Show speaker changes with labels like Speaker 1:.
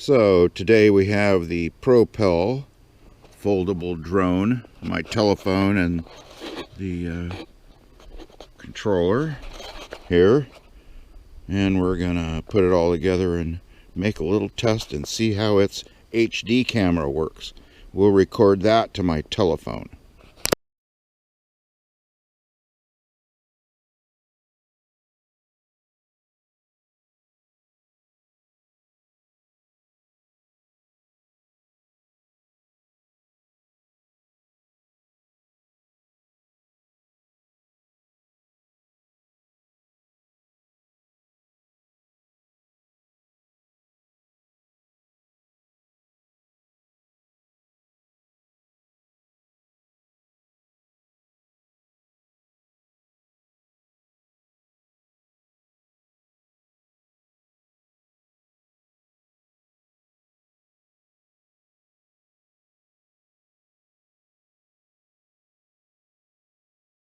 Speaker 1: So today we have the PROPEL foldable drone, my telephone and the controller here, and we're gonna put it all together and make a little test and see how its HD camera works. We'll record that to my telephone.